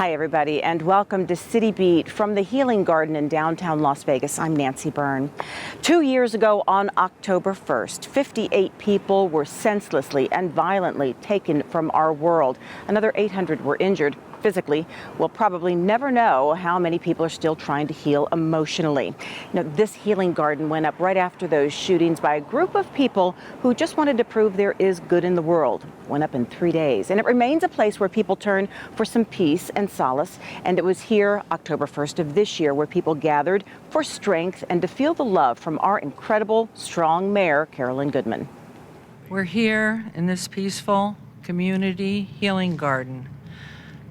Hi, everybody, and welcome to City Beat from the Healing Garden in downtown Las Vegas. I'm Nancy Byrne. 2 years ago on October 1st, 58 people were senselessly and violently taken from our world. Another 800 were injured physically. We'll probably never know how many people are still trying to heal emotionally. This healing garden went up right after those shootings by a group of people who just wanted to prove there is good in the world. Went up in 3 days, and it remains a place where people turn for some peace and solace. And it was here, October 1st of this year, where people gathered for strength and to feel the love from our incredible, strong mayor, Carolyn Goodman. We're here in this peaceful community healing garden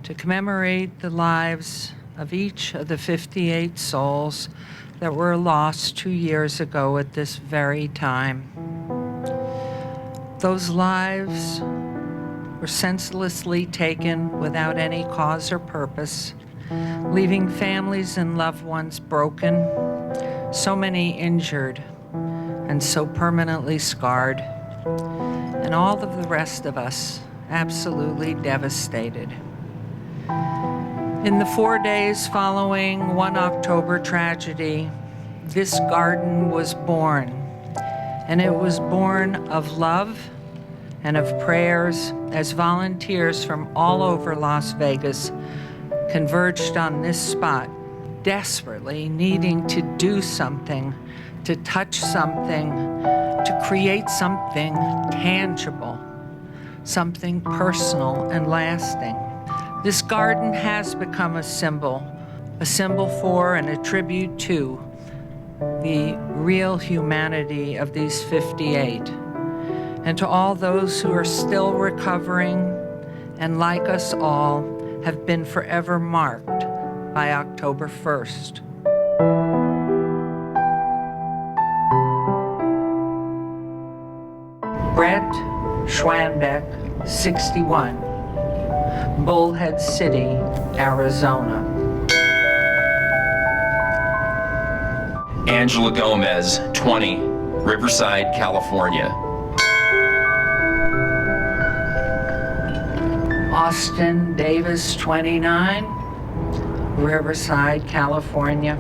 to commemorate the lives of each of the 58 souls that were lost 2 years ago at this very time. Those lives were senselessly taken without any cause or purpose, leaving families and loved ones broken, so many injured, and so permanently scarred, and all of the rest of us absolutely devastated. In the 4 days following 1 October tragedy, this garden was born, and it was born of love and of prayers as volunteers from all over Las Vegas converged on this spot, desperately needing to do something, to touch something, to create something tangible, something personal and lasting. This garden has become a symbol for and a tribute to the real humanity of these 58, and to all those who are still recovering and, like us all, have been forever marked by October 1st. Brett Schwanbeck, 61. Bullhead City, Arizona. Angela Gomez, 20, Riverside, California. Austin Davis, 29, Riverside, California.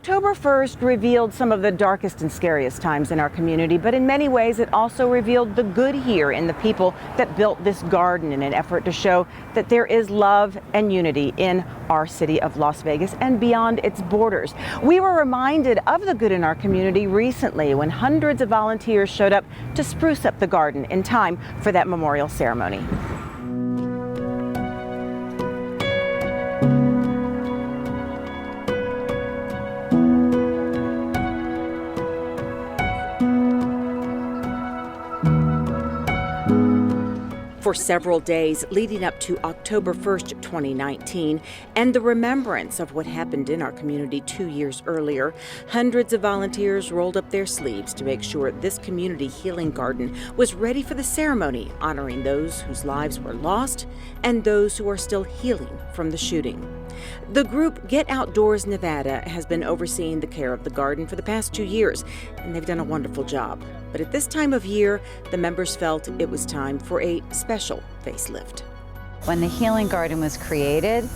October 1st revealed some of the darkest and scariest times in our community, but in many ways it also revealed the good here in the people that built this garden in an effort to show that there is love and unity in our city of Las Vegas and beyond its borders. We were reminded of the good in our community recently when hundreds of volunteers showed up to spruce up the garden in time for that memorial ceremony. For several days leading up to October 1st, 2019, and the remembrance of what happened in our community 2 years earlier, hundreds of volunteers rolled up their sleeves to make sure this community healing garden was ready for the ceremony, honoring those whose lives were lost and those who are still healing from the shooting. The group Get Outdoors Nevada has been overseeing the care of the garden for the past 2 years, and they've done a wonderful job. But at this time of year, the members felt it was time for a special facelift. When the Healing Garden was created,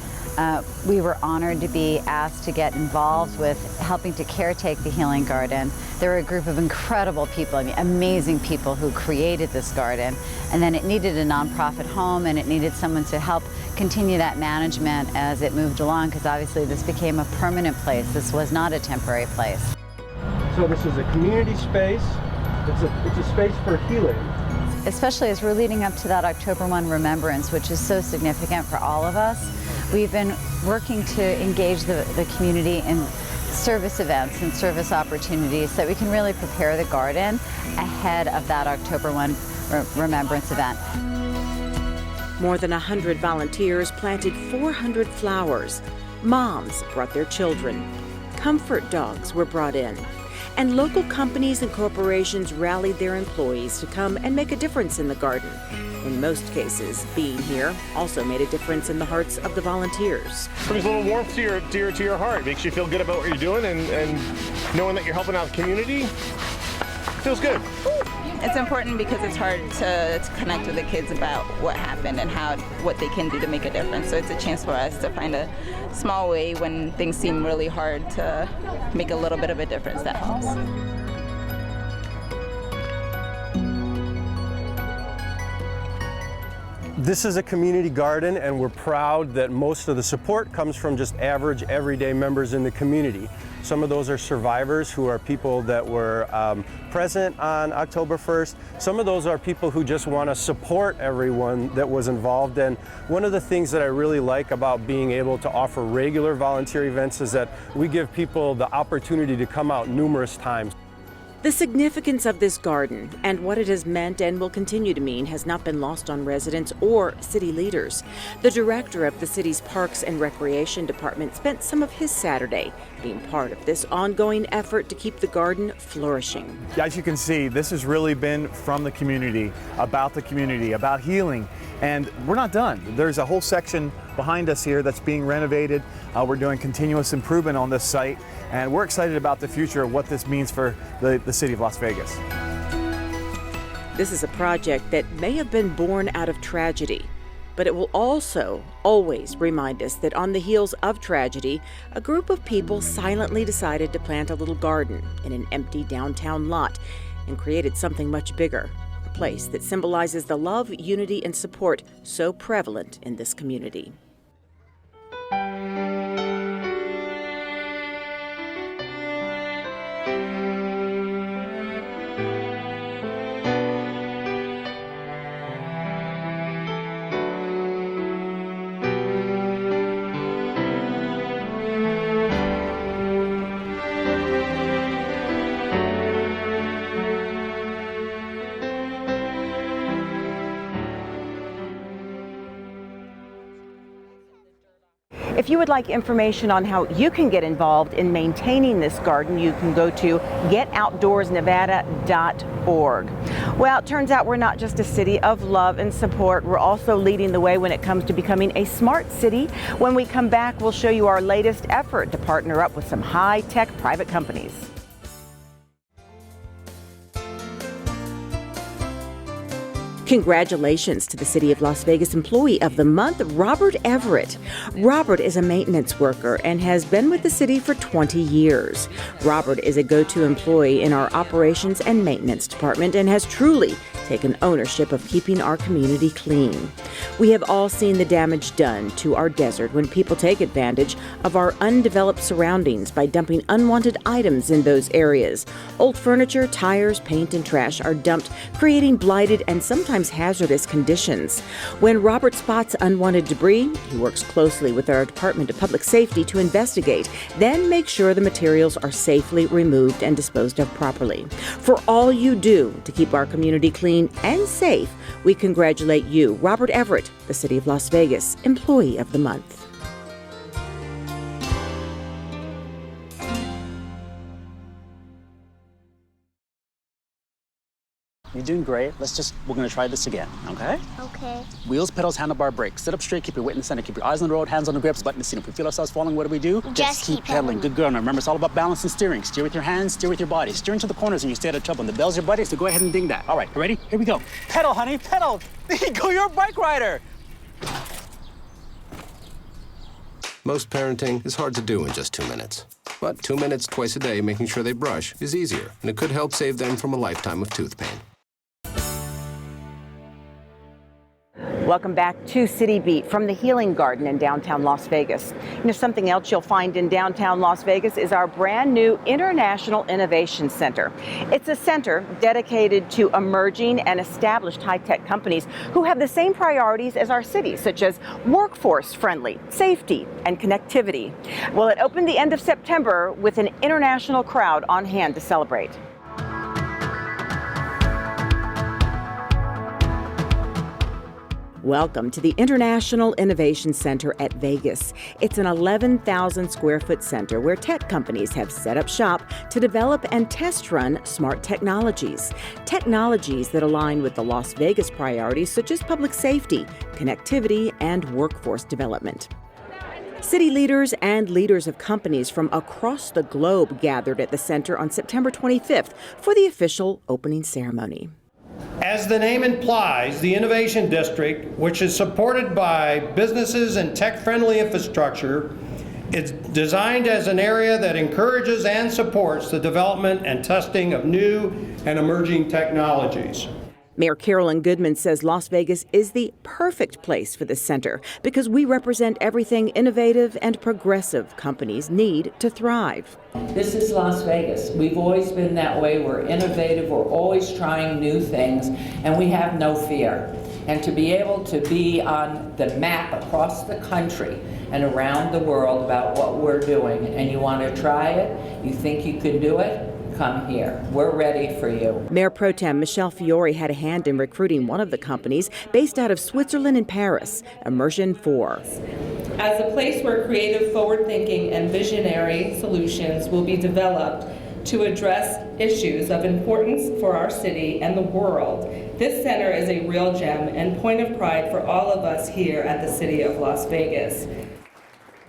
we were honored to be asked to get involved with helping to caretake the Healing Garden. There were a group of incredible people, amazing people who created this garden. And then it needed a nonprofit home, and it needed someone to help continue that management as it moved along, because obviously this became a permanent place. This was not a temporary place. So this is a community space. It's a space for healing. Especially as we're leading up to that October 1 remembrance, which is so significant for all of us. We've been working to engage the community in service events and service opportunities so that we can really prepare the garden ahead of that October 1 remembrance event. More than 100 volunteers planted 400 flowers. Moms brought their children. Comfort dogs were brought in. And local companies and corporations rallied their employees to come and make a difference in the garden. In most cases, being here also made a difference in the hearts of the volunteers. Brings a little warmth to your heart. Makes you feel good about what you're doing, and knowing that you're helping out the community feels good. It's important because it's hard to connect with the kids about what happened and what they can do to make a difference. So it's a chance for us to find a small way when things seem really hard to make a little bit of a difference that helps. This is a community garden, and we're proud that most of the support comes from just average, everyday members in the community. Some of those are survivors who are people that were present on October 1st. Some of those are people who just want to support everyone that was involved. And one of the things that I really like about being able to offer regular volunteer events is that we give people the opportunity to come out numerous times. The significance of this garden and what it has meant and will continue to mean has not been lost on residents or city leaders. The director of the city's Parks and Recreation Department spent some of his Saturday being part of this ongoing effort to keep the garden flourishing. As you can see, this has really been from the community, about healing, and we're not done. There's a whole section behind us here that's being renovated. We're doing continuous improvement on this site, and we're excited about the future of what this means for the city of Las Vegas. This is a project that may have been born out of tragedy, but it will also always remind us that on the heels of tragedy, a group of people silently decided to plant a little garden in an empty downtown lot and created something much bigger, a place that symbolizes the love, unity, and support so prevalent in this community. If you would like information on how you can get involved in maintaining this garden, you can go to getoutdoorsnevada.org. Well, it turns out we're not just a city of love and support, we're also leading the way when it comes to becoming a smart city. When we come back, we'll show you our latest effort to partner up with some high-tech private companies. Congratulations to the City of Las Vegas Employee of the Month, Robert Everett. Robert is a maintenance worker and has been with the city for 20 years. Robert is a go-to employee in our operations and maintenance department and has truly taken ownership of keeping our community clean. We have all seen the damage done to our desert when people take advantage of our undeveloped surroundings by dumping unwanted items in those areas. Old furniture, tires, paint, and trash are dumped, creating blighted and sometimes hazardous conditions. When Robert spots unwanted debris, he works closely with our Department of Public Safety to investigate, then make sure the materials are safely removed and disposed of properly. For all you do to keep our community clean and safe, we congratulate you, Robert Everett, the City of Las Vegas Employee of the Month. You're doing great. We're gonna try this again, okay? Okay. Wheels, pedals, handlebar, brakes. Sit up straight, keep your weight in the center, keep your eyes on the road, hands on the grips, button the seat. If we feel ourselves falling, what do? Just keep pedaling. Good girl. Now remember, it's all about balance and steering. Steer with your hands, steer with your body. Steer into the corners and you stay out of trouble. And the bell's your buddy, so go ahead and ding that. All right, you ready? Here we go. Pedal, honey, pedal. There you go, you're a bike rider. Most parenting is hard to do in just 2 minutes. But 2 minutes twice a day making sure they brush is easier, and it could help save them from a lifetime of tooth pain. Welcome back to City Beat from the Healing Garden in downtown Las Vegas. You know, something else you'll find in downtown Las Vegas is our brand new International Innovation Center. It's a center dedicated to emerging and established high-tech companies who have the same priorities as our city, such as workforce-friendly, safety, and connectivity. Well, it opened the end of September with an international crowd on hand to celebrate. Welcome to the International Innovation Center at Vegas. It's an 11,000 square foot center where tech companies have set up shop to develop and test run smart technologies. Technologies that align with the Las Vegas priorities such as public safety, connectivity, and workforce development. City leaders and leaders of companies from across the globe gathered at the center on September 25th for the official opening ceremony. As the name implies, the Innovation District, which is supported by businesses and tech-friendly infrastructure, is designed as an area that encourages and supports the development and testing of new and emerging technologies. Mayor Carolyn Goodman says Las Vegas is the perfect place for this center because we represent everything innovative and progressive companies need to thrive. This is Las Vegas. We've always been that way. We're innovative. We're always trying new things, and we have no fear. And to be able to be on the map across the country and around the world about what we're doing, and you want to try it, you think you can do it, come here. We're ready for you. Mayor Pro Tem Michelle Fiore had a hand in recruiting one of the companies based out of Switzerland and Paris, Immersion 4. As a place where creative, forward-thinking, and visionary solutions will be developed to address issues of importance for our city and the world, this center is a real gem and point of pride for all of us here at the City of Las Vegas.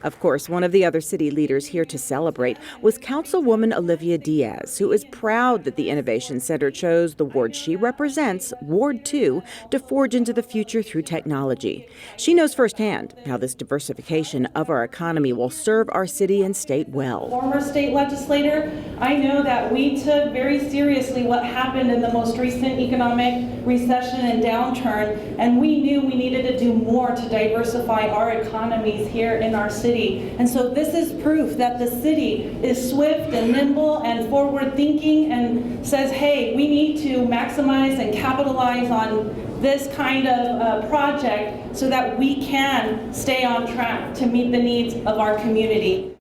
Of course, one of the other city leaders here to celebrate was Councilwoman Olivia Diaz, who is proud that the Innovation Center chose the ward she represents, Ward 2, to forge into the future through technology. She knows firsthand how this diversification of our economy will serve our city and state well. Former state legislator, I know that we took very seriously what happened in the most recent economic recession and downturn, and we knew we needed to do more to diversify our economies here in our city. And so this is proof that the city is swift and nimble and forward thinking and says, hey, we need to maximize and capitalize on this kind of project so that we can stay on track to meet the needs of our community.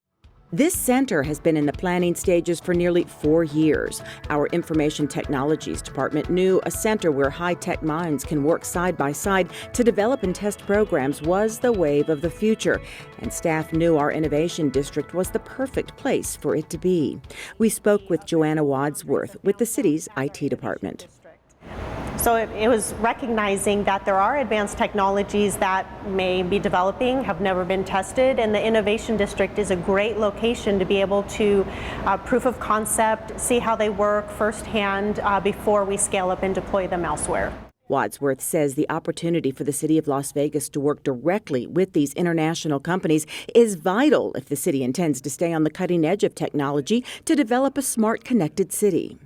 This center has been in the planning stages for nearly 4 years. Our Information Technologies Department knew a center where high-tech minds can work side by side to develop and test programs was the wave of the future, and staff knew our Innovation District was the perfect place for it to be. We spoke with Joanna Wadsworth with the city's IT department. So it was recognizing that there are advanced technologies that may be developing, have never been tested, and the Innovation District is a great location to be able to proof of concept, see how they work firsthand before we scale up and deploy them elsewhere. Wadsworth says the opportunity for the city of Las Vegas to work directly with these international companies is vital if the city intends to stay on the cutting edge of technology to develop a smart, connected city.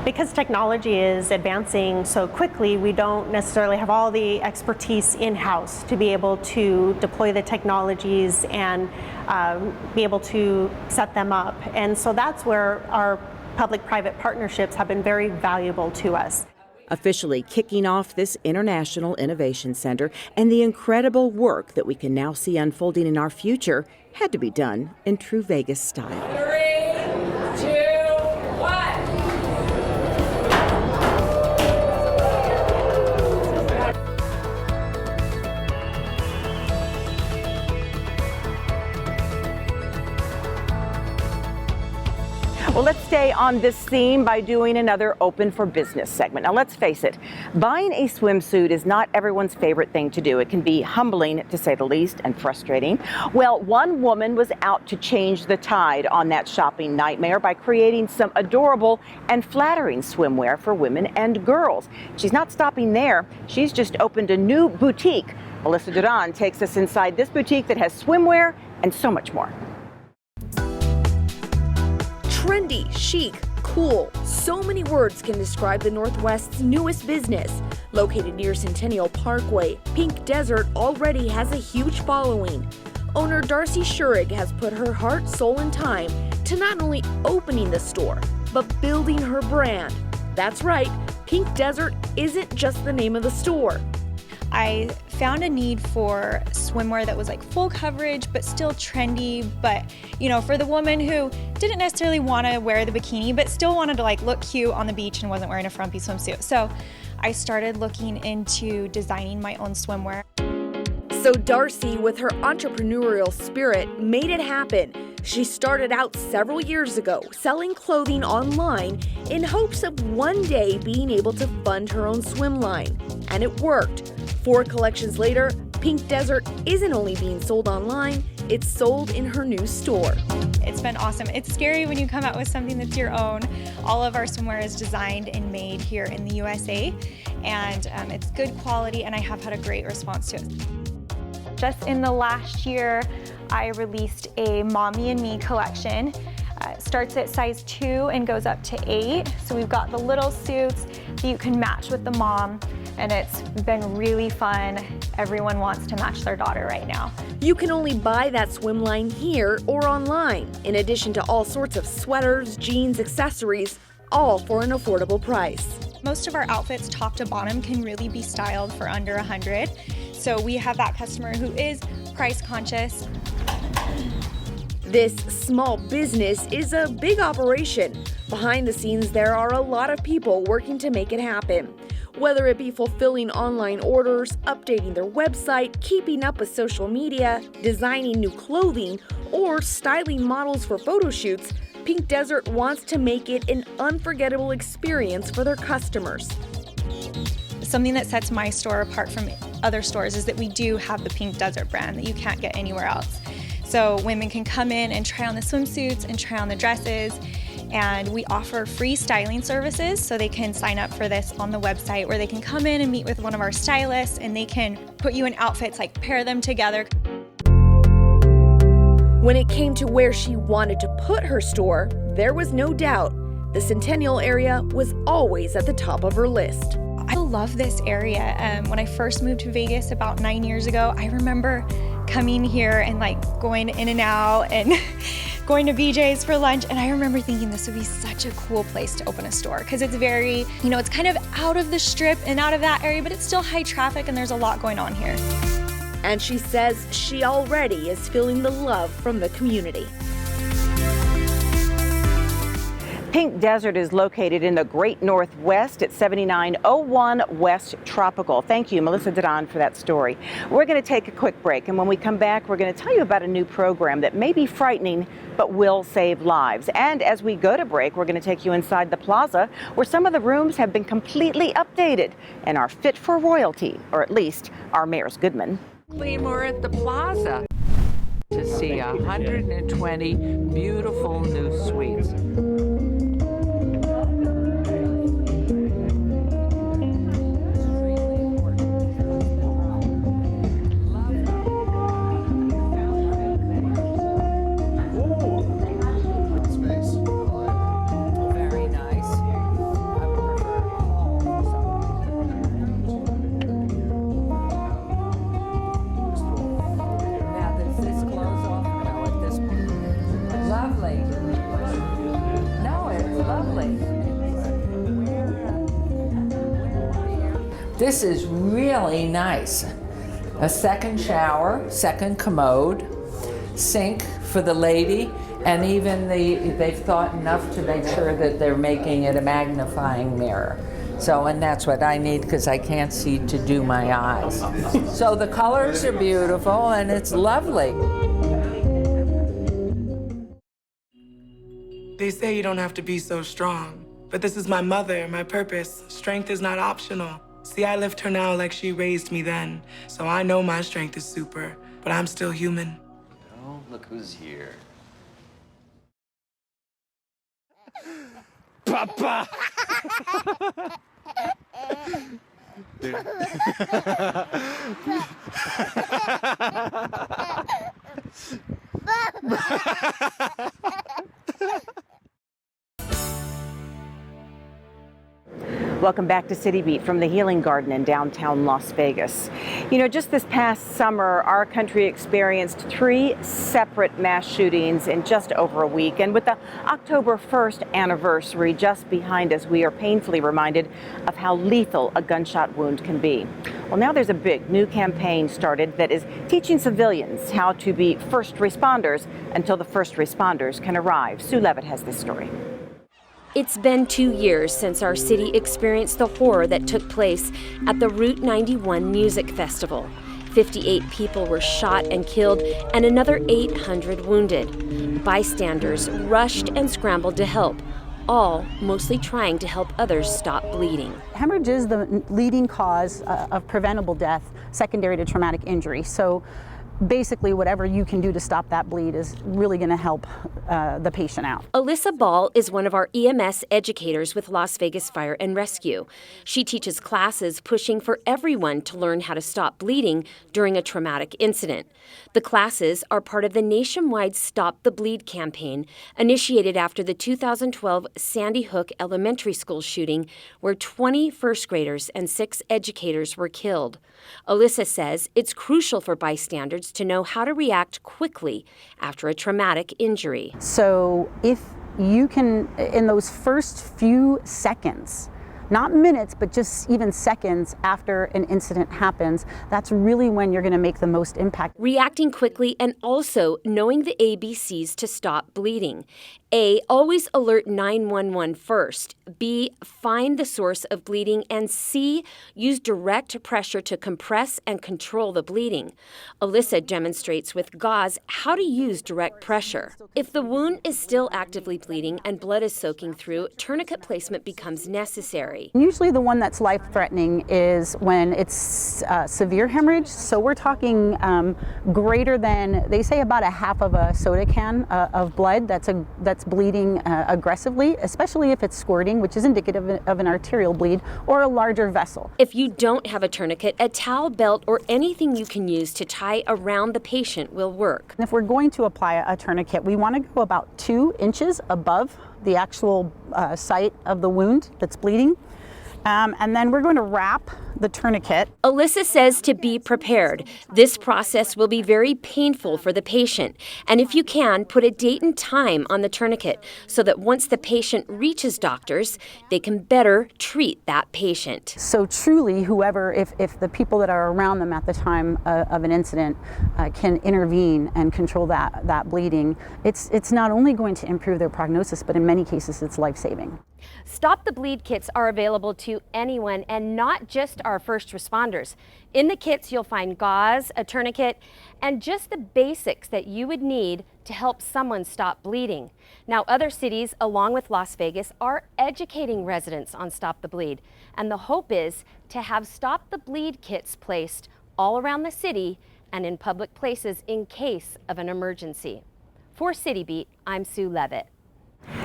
Because technology is advancing so quickly, we don't necessarily have all the expertise in-house to be able to deploy the technologies and be able to set them up. And so that's where our public-private partnerships have been very valuable to us. Officially kicking off this International Innovation Center and the incredible work that we can now see unfolding in our future had to be done in true Vegas style. 3, 2, 1. Well, let's stay on this theme by doing another Open for Business segment. Now, let's face it, buying a swimsuit is not everyone's favorite thing to do. It can be humbling, to say the least, and frustrating. Well, one woman was out to change the tide on that shopping nightmare by creating some adorable and flattering swimwear for women and girls. She's not stopping there. She's just opened a new boutique. Melissa Duran takes us inside this boutique that has swimwear and so much more. Trendy, chic, cool. So many words can describe the Northwest's newest business. Located near Centennial Parkway, Pink Desert already has a huge following. Owner Darcy Schurig has put her heart, soul, and time to not only opening the store, but building her brand. That's right, Pink Desert isn't just the name of the store. I found a need for swimwear that was like full coverage but still trendy, but for the woman who didn't necessarily want to wear the bikini but still wanted to like look cute on the beach and wasn't wearing a frumpy swimsuit. So I started looking into designing my own swimwear. So Darcy, with her entrepreneurial spirit, made it happen. She started out several years ago selling clothing online in hopes of one day being able to fund her own swim line. And it worked. 4 collections later, Pink Desert isn't only being sold online, it's sold in her new store. It's been awesome. It's scary when you come out with something that's your own. All of our swimwear is designed and made here in the USA, and it's good quality, and I have had a great response to it. Just in the last year, I released a Mommy and Me collection. It starts at size 2 and goes up to 8. So we've got the little suits that you can match with the mom, and it's been really fun. Everyone wants to match their daughter right now. You can only buy that swim line here or online, in addition to all sorts of sweaters, jeans, accessories, all for an affordable price. Most of our outfits, top to bottom, can really be styled for under $100. So we have that customer who is price conscious. This small business is a big operation. Behind the scenes, there are a lot of people working to make it happen. Whether it be fulfilling online orders, updating their website, keeping up with social media, designing new clothing, or styling models for photo shoots, Pink Desert wants to make it an unforgettable experience for their customers. Something that sets my store apart from other stores is that we do have the Pink Desert brand that you can't get anywhere else. So women can come in and try on the swimsuits and try on the dresses, and we offer free styling services, so they can sign up for this on the website, where they can come in and meet with one of our stylists, and they can put you in outfits, like pair them together. When it came to where she wanted to put her store, there was no doubt. The Centennial area was always at the top of her list. I love this area. When I first moved to Vegas about 9 years ago, I remember coming here and like going in and out and going to BJ's for lunch, and I remember thinking this would be such a cool place to open a store, because it's very, it's kind of out of the strip and out of that area, but it's still high traffic and there's a lot going on here. And she says she already is feeling the love from the community. Pink Desert is located in the Great Northwest at 7901 West Tropical. Thank you, Melissa Duran, for that story. We're going to take a quick break, and when we come back, we're going to tell you about a new program that may be frightening but will save lives. And as we go to break, we're going to take you inside the plaza, where some of the rooms have been completely updated and are fit for royalty, or at least our Mayor's Goodman. We're at the plaza to see 120 beautiful new suites. lovely. This is really nice. A second shower, second commode, sink for the lady, and even they've thought enough to make sure that they're making it a magnifying mirror. So, and that's what I need because I can't see to do my eyes. So the colors are beautiful and it's lovely. They say you don't have to be so strong, but this is my mother, my purpose. Strength is not optional. See, I lift her now like she raised me then, so I know my strength is super, but I'm still human. Oh, look who's here. Papa! Welcome back to City Beat from the Healing Garden in downtown Las Vegas. You know, just this past summer, our country experienced 3 separate mass shootings in just over a week. And with the October 1st anniversary just behind us, we are painfully reminded of how lethal a gunshot wound can be. Well, now there's a big new campaign started that is teaching civilians how to be first responders until the first responders can arrive. Sue Levitt has this story. It's been 2 years since our city experienced the horror that took place at the Route 91 Music Festival. 58 people were shot and killed and another 800 wounded. Bystanders rushed and scrambled to help, all mostly trying to help others stop bleeding. Hemorrhage is the leading cause of preventable death secondary to traumatic injury. So basically whatever you can do to stop that bleed is really going to help the patient out. Alyssa Ball is one of our EMS educators with Las Vegas Fire and Rescue. She teaches classes pushing for everyone to learn how to stop bleeding during a traumatic incident. The classes are part of the nationwide Stop the Bleed campaign initiated after the 2012 Sandy Hook Elementary School shooting, where 20 first graders and 6 educators were killed. Alyssa says it's crucial for bystanders to know how to react quickly after a traumatic injury. So if you can, in those first few seconds, not minutes, but just even seconds after an incident happens, that's really when you're going to make the most impact. Reacting quickly and also knowing the ABCs to stop bleeding. A, always alert 911 first. B, find the source of bleeding. And C, use direct pressure to compress and control the bleeding. Alyssa demonstrates with gauze how to use direct pressure. If the wound is still actively bleeding and blood is soaking through, tourniquet placement becomes necessary. Usually the one that's life-threatening is when it's severe hemorrhage. So we're talking greater than, they say, about a half of a soda can of blood that's bleeding aggressively, especially if it's squirting, which is indicative of an arterial bleed, or a larger vessel. If you don't have a tourniquet, a towel, belt, or anything you can use to tie around the patient will work. And if we're going to apply a tourniquet, we want to go about 2 inches above the actual site of the wound that's bleeding. And then we're going to wrap the tourniquet. Alyssa says to be prepared. This process will be very painful for the patient. And if you can, put a date and time on the tourniquet so that once the patient reaches doctors, they can better treat that patient. So truly, whoever, if the people that are around them at the time of an incident can intervene and control that bleeding, it's not only going to improve their prognosis, but in many cases it's life-saving. Stop the Bleed kits are available to anyone and not just our first responders. In the kits, you'll find gauze, a tourniquet, and just the basics that you would need to help someone stop bleeding. Now, other cities, along with Las Vegas, are educating residents on Stop the Bleed. And the hope is to have Stop the Bleed kits placed all around the city and in public places in case of an emergency. For City Beat, I'm Sue Levitt.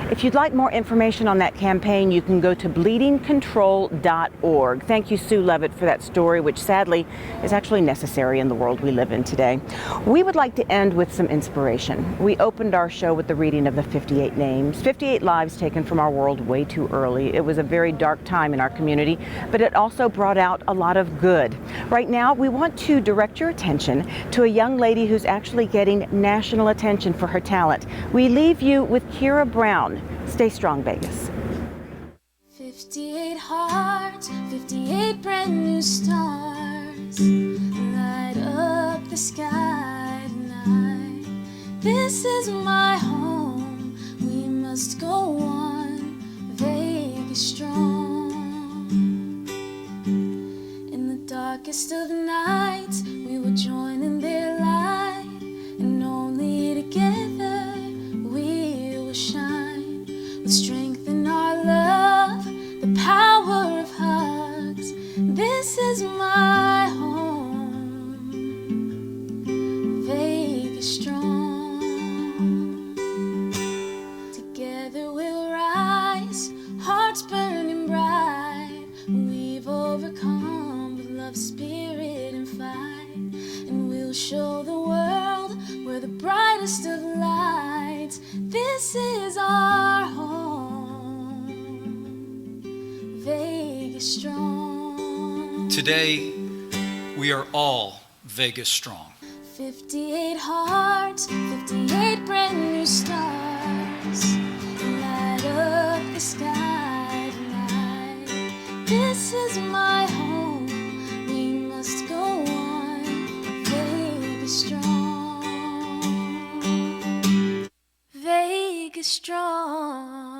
If you'd like more information on that campaign, you can go to bleedingcontrol.org. Thank you, Sue Levitt, for that story, which sadly is actually necessary in the world we live in today. We would like to end with some inspiration. We opened our show with the reading of the 58 names, 58 lives taken from our world way too early. It was a very dark time in our community, but it also brought out a lot of good. Right now, we want to direct your attention to a young lady who's actually getting national attention for her talent. We leave you with Kira Brown. Stay strong, Vegas. 58 hearts, 58 brand new stars light up the sky tonight. This is my home, we must go on, Vegas strong. In the darkest of nights, we will join in their light, and only together we will shine. With strength in our love, the power of hugs, this is my home, Vegas strong. Together we'll rise, hearts burning bright. We've overcome with love, spirit, and fight, and we'll show the world we're the brightest of lights. This is our home, Vegas strong. Today, we are all Vegas strong. 58 hearts, 58 brand new stars light up the sky tonight. This is my home, we must go on, Vegas strong, Vegas strong.